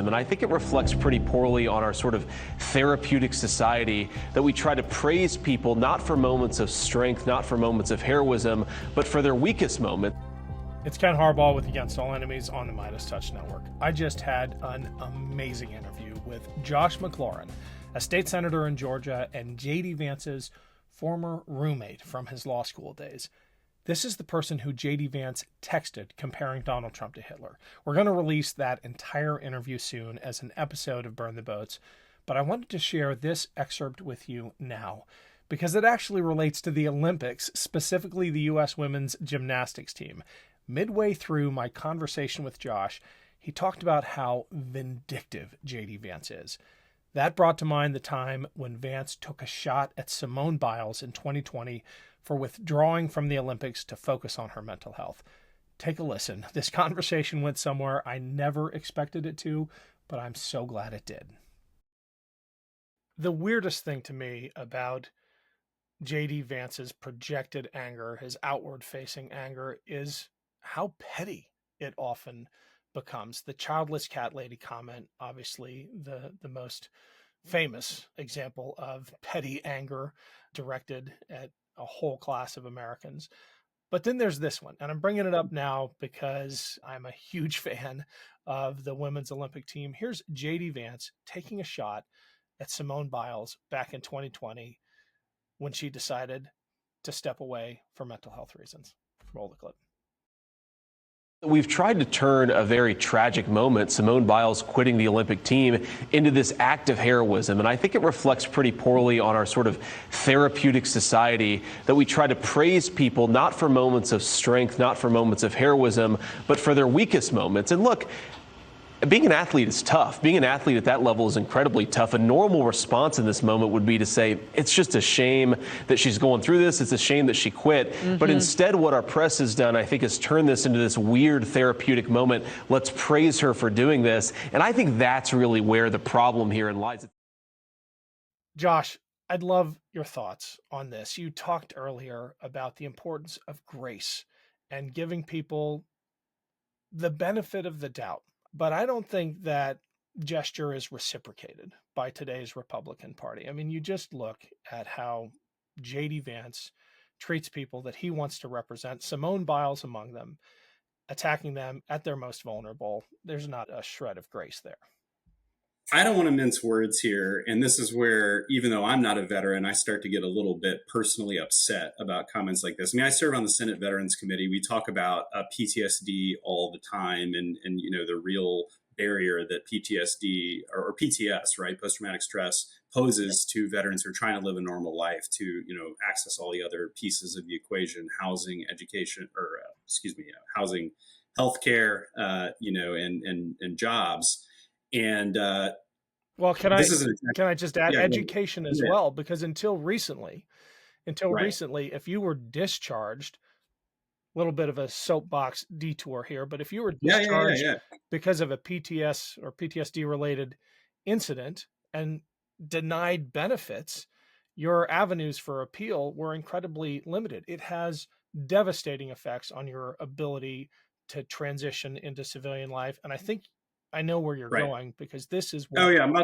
And I think it reflects pretty poorly on our sort of therapeutic society that we try to praise people not for moments of strength, not for moments of heroism, but for their weakest moment. It's Ken Harbaugh with Against All Enemies on the Midas Touch Network. I just had an amazing interview with Josh McLaurin, a state senator in Georgia and JD Vance's former roommate from his law school days. This is the person who JD Vance texted comparing Donald Trump to Hitler. We're going to release that entire interview soon as an episode of Burn the Boats, but I wanted to share this excerpt with you now because it actually relates to the Olympics, specifically the U.S. women's gymnastics team. Midway through my conversation with Josh, he talked about how vindictive JD Vance is. That brought to mind the time when Vance took a shot at Simone Biles in 2020 for withdrawing from the Olympics to focus on her mental health. Take a listen. This conversation went somewhere I never expected it to, but I'm so glad it did. The weirdest thing to me about JD Vance's projected anger, his outward-facing anger, is how petty it often becomes. The childless cat lady comment, obviously the most famous example of petty anger directed at a whole class of Americans. But then there's this one, and I'm bringing it up now because I'm a huge fan of the women's Olympic team. Here's JD Vance taking a shot at Simone Biles back in 2020 when she decided to step away for mental health reasons. Roll the clip. We've tried to turn a very tragic moment, Simone Biles quitting the Olympic team, into this act of heroism. And I think it reflects pretty poorly on our sort of therapeutic society that we try to praise people not for moments of strength, not for moments of heroism, but for their weakest moments. And look, being an athlete is tough. Being an athlete at that level is incredibly tough. A normal response in this moment would be to say, it's just a shame that she's going through this. It's a shame that she quit. But instead, what our press has done, I think, is turn this into this weird therapeutic moment. Let's praise her for doing this. And I think that's really where the problem here lies. Josh, I'd love your thoughts on this. You talked earlier about the importance of grace and giving people the benefit of the doubt. But I don't think that gesture is reciprocated by today's Republican Party. I mean, you just look at how JD Vance treats people that he wants to represent, Simone Biles among them, attacking them at their most vulnerable. There's not a shred of grace there. I don't want to mince words here. And this is where, even though I'm not a veteran, I start to get a little bit personally upset about comments like this. I mean, I serve on the Senate Veterans Committee. We talk about PTSD all the time and, you know, the real barrier that PTSD or PTS, right, post-traumatic stress poses to veterans who are trying to live a normal life, to, you know, access all the other pieces of the equation, housing, education, or housing, healthcare, you know, and jobs. And well, can I just add education as well? Because until recently, if you were discharged, a little bit of a soapbox detour here, but if you were discharged because of a PTS or PTSD related incident and denied benefits, your avenues for appeal were incredibly limited. It has devastating effects on your ability to transition into civilian life. And I think I know where you're going, because this is what, I'm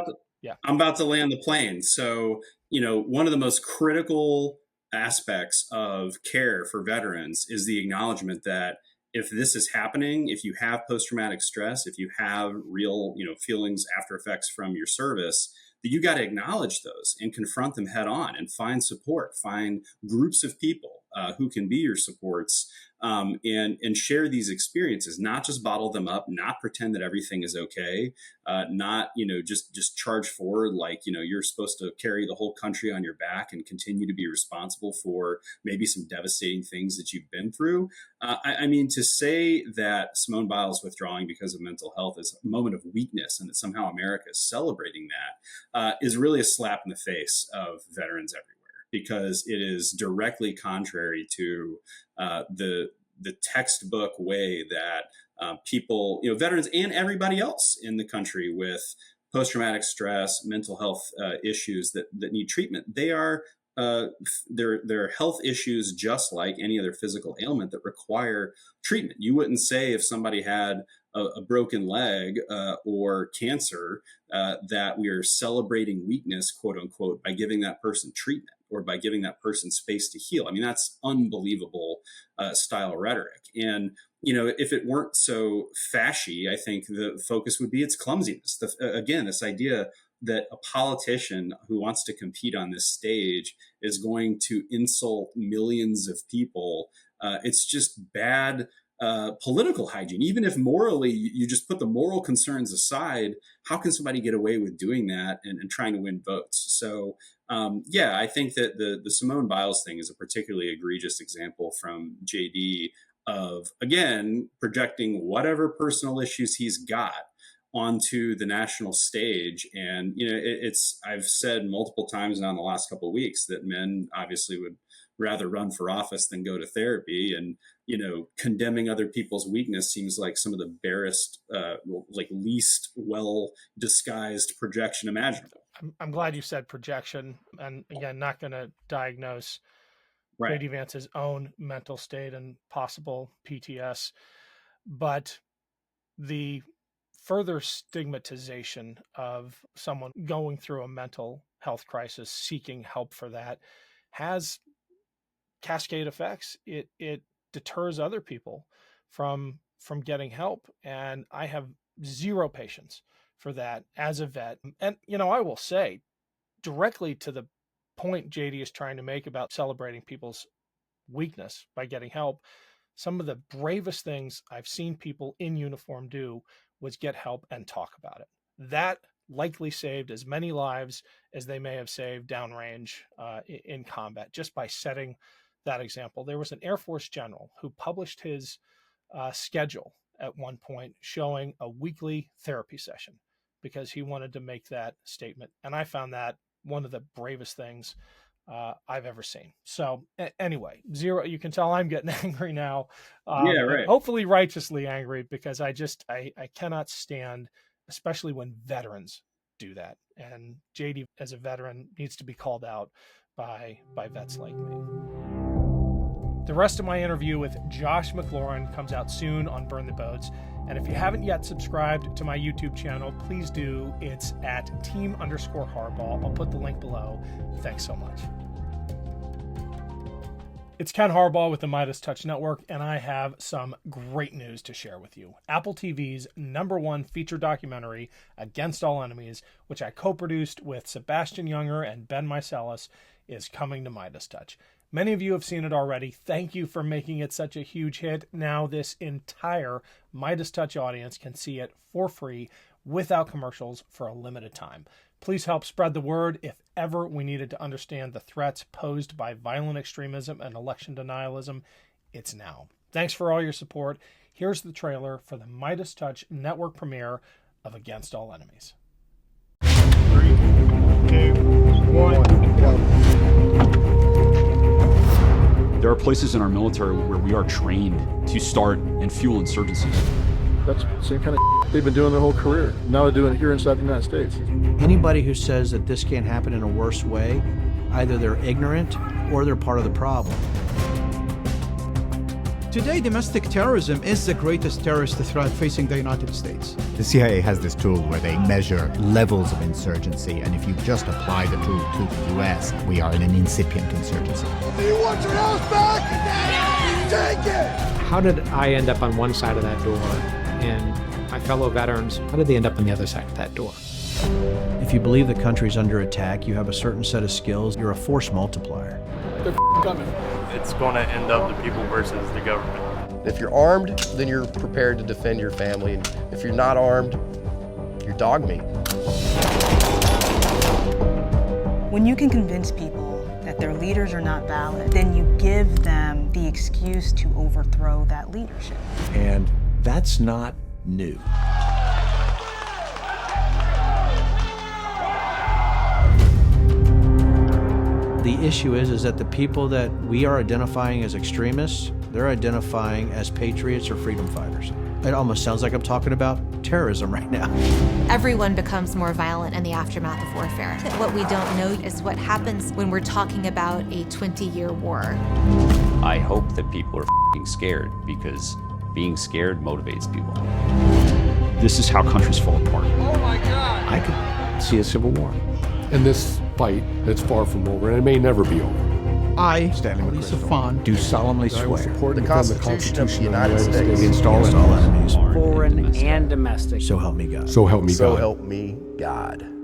about to land the plane. So, you know, one of the most critical aspects of care for veterans is the acknowledgement that if this is happening, if you have post-traumatic stress, if you have real, you know, feelings, after effects from your service, that you got to acknowledge those and confront them head on and find support, find groups of people who can be your supports, and share these experiences, not just bottle them up, not pretend that everything is okay, not, you know, just charge forward like, you know, you're supposed to carry the whole country on your back and continue to be responsible for maybe some devastating things that you've been through. I mean, to say that Simone Biles withdrawing because of mental health is a moment of weakness and that somehow America is celebrating that is really a slap in the face of veterans everywhere, because it is directly contrary to the textbook way that people, you know, veterans and everybody else in the country with post-traumatic stress, mental health issues that need treatment, they are they're health issues just like any other physical ailment that require treatment. You wouldn't say if somebody had a broken leg or cancer, that we are celebrating weakness, quote unquote, by giving that person treatment or by giving that person space to heal. I mean, that's unbelievable style rhetoric. And, if it weren't so fashy, I think the focus would be its clumsiness. Again, this idea that a politician who wants to compete on this stage is going to insult millions of people. It's just bad political hygiene. Even if morally you just put the moral concerns aside, how can somebody get away with doing that and trying to win votes? So I think that the Simone Biles thing is a particularly egregious example from JD of, again, projecting whatever personal issues he's got onto the national stage. And, I've said multiple times now in the last couple of weeks that men obviously would rather run for office than go to therapy. And, condemning other people's weakness seems like some of the barest, least well disguised projection imaginable. I'm glad you said projection. And again, not going to diagnose Right. JD Vance's own mental state and possible PTS, but the further stigmatization of someone going through a mental health crisis, seeking help for that, has cascade effects. It deters other people from getting help, and I have zero patience for that as a vet. And I will say, directly to the point JD is trying to make about celebrating people's weakness by getting help, some of the bravest things I've seen people in uniform do was get help and talk about it. That likely saved as many lives as they may have saved downrange in combat, just by setting that example. There was an Air Force general who published his schedule at one point showing a weekly therapy session because he wanted to make that statement. And I found that one of the bravest things I've ever seen. So anyway, zero, you can tell I'm getting angry now. Right. Hopefully righteously angry, because I cannot stand, especially when veterans do that. And JD, as a veteran, needs to be called out by vets like me. The rest of my interview with Josh McLaurin comes out soon on Burn the Boats. And if you haven't yet subscribed to my YouTube channel, please do. It's at team_Harbaugh. I'll put the link below. Thanks so much. It's Ken Harbaugh with the Midas Touch Network, and I have some great news to share with you. Apple TV's #1 feature documentary, Against All Enemies, which I co-produced with Sebastian Younger and Ben Meiselas, is coming to Midas Touch. Many of you have seen it already. Thank you for making it such a huge hit. Now this entire Midas Touch audience can see it for free without commercials for a limited time. Please help spread the word. If ever we needed to understand the threats posed by violent extremism and election denialism, it's now. Thanks for all your support. Here's the trailer for the Midas Touch network premiere of Against All Enemies. 3, 2, 1, go. There are places in our military where we are trained to start and fuel insurgencies. That's the same kind of they've been doing their whole career. Now they're doing it here inside the United States. Anybody who says that this can't happen in a worse way, either they're ignorant or they're part of the problem. Today, domestic terrorism is the greatest terrorist threat facing the United States. The CIA has this tool where they measure levels of insurgency, and if you just apply the tool to the US, we are in an incipient insurgency. Do you want your house back? Take it! How did I end up on one side of that door, and my fellow veterans, how did they end up on the other side of that door? If you believe the country's under attack, you have a certain set of skills, you're a force multiplier. They're coming. It's going to end up the people versus the government. If you're armed, then you're prepared to defend your family. And if you're not armed, you're dog meat. When you can convince people that their leaders are not valid, then you give them the excuse to overthrow that leadership. And that's not new. The issue is that the people that we are identifying as extremists, they're identifying as patriots or freedom fighters. It almost sounds like I'm talking about terrorism right now. Everyone becomes more violent in the aftermath of warfare. What we don't know is what happens when we're talking about a 20-year war. I hope that people are scared, because being scared motivates people. This is how countries fall apart. Oh my God! I could see a civil war. And this fight, it's far from over, and it may never be over. I, Lisa Fon, do solemnly swear the Constitution of the United States against all enemies, foreign and domestic. So help me God. So help me God. So help me God.